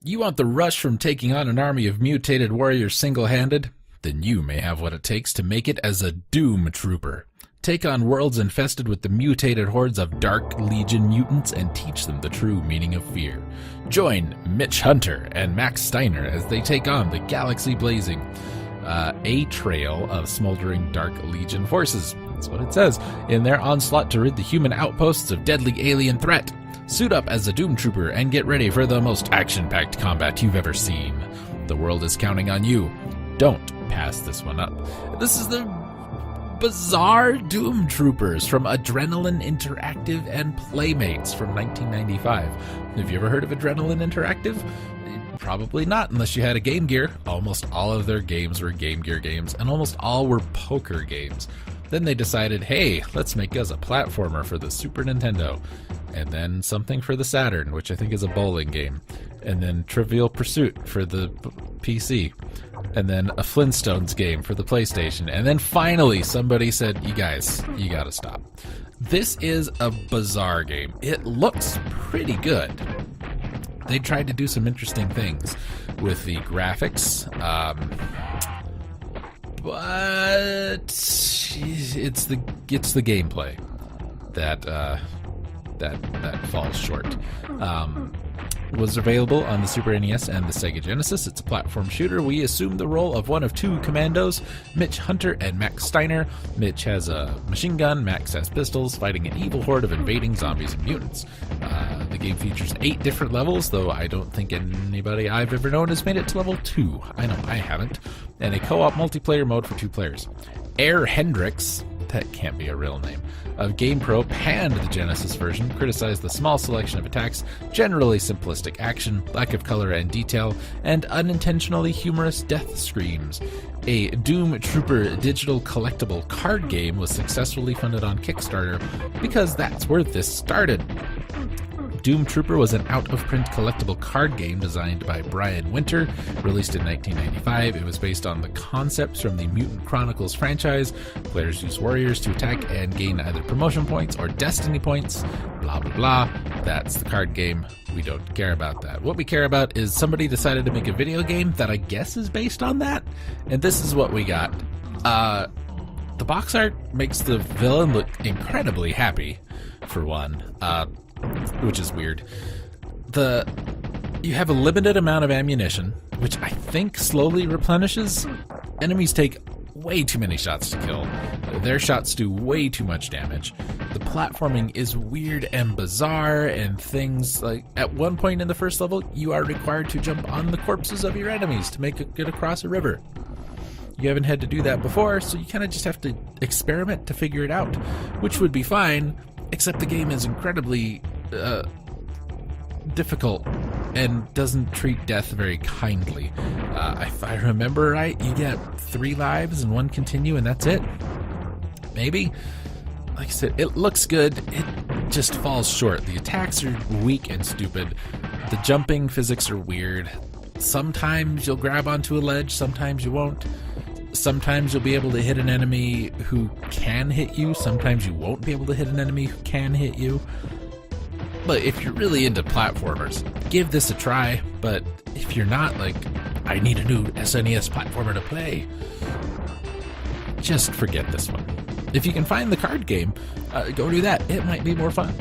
You want the rush from taking on an army of mutated warriors single-handed? Then you may have what it takes to make it as a Doom Trooper. Take on worlds infested with the mutated hordes of Dark Legion mutants and teach them the true meaning of fear. Join Mitch Hunter and Max Steiner as they take on the galaxy-blazing a trail of smoldering Dark Legion forces. That's what it says. In their onslaught to rid the human outposts of deadly alien threat. Suit up as a Doom Trooper and get ready for the most action-packed combat you've ever seen. The world is counting on you. Don't pass this one up. This is the bizarre Doom Troopers from Adrenaline Interactive and Playmates from 1995. Have you ever heard of Adrenaline Interactive? Probably not, unless you had a Game Gear. Almost all of their games were Game Gear games, and almost all were poker games. Then they decided, hey, let's make us a platformer for the Super Nintendo. And then something for the Saturn, which I think is a bowling game. And then Trivial Pursuit for the PC. And then a Flintstones game for the PlayStation. And then finally somebody said, you guys, you gotta stop. This is a bizarre game. It looks pretty good. They tried to do some interesting things with the graphics, but it's the gameplay that falls short. Was available on the Super NES and the Sega Genesis. It's a platform shooter. We assume the role of one of two commandos, Mitch Hunter and Max Steiner. Mitch has a machine gun, Max has pistols, fighting an evil horde of invading zombies and mutants. The game features 8 different levels, though I don't think anybody I've ever known has made it to level 2. I know I haven't. And a co-op multiplayer mode for 2 players. Air Hendricks, that can't be a real name, of GamePro panned the Genesis version, criticized the small selection of attacks, generally simplistic action, lack of color and detail, and unintentionally humorous death screams. A Doom Trooper digital collectible card game was successfully funded on Kickstarter because that's where this started. Doom Trooper was an out-of-print collectible card game designed by Brian Winter, released in 1995. It was based on the concepts from the Mutant Chronicles franchise. Players use warriors to attack and gain either promotion points or destiny points. Blah, blah, blah. That's the card game. We don't care about that. What we care about is somebody decided to make a video game that I guess is based on that. And this is what we got. The box art makes the villain look incredibly happy, for one. Which is weird. You have a limited amount of ammunition, which I think slowly replenishes. Enemies take way too many shots to kill. Their shots do way too much damage. The platforming is weird and bizarre, and things like, at one point in the first level, you are required to jump on the corpses of your enemies to make it get across a river. You haven't had to do that before, so you kind of just have to experiment to figure it out, which would be fine, except the game is incredibly difficult and doesn't treat death very kindly. If I remember right, you get 3 lives and 1 continue, and that's it. Maybe. Like I said, it looks good. It just falls short. The attacks are weak and stupid. The jumping physics are weird. Sometimes you'll grab onto a ledge, sometimes you won't. Sometimes you'll be able to hit an enemy who can hit you. Sometimes you won't be able to hit an enemy who can hit you. But if you're really into platformers, give this a try. But if you're not, like, I need a new SNES platformer to play, just forget this one. If you can find the card game, go do that. It might be more fun.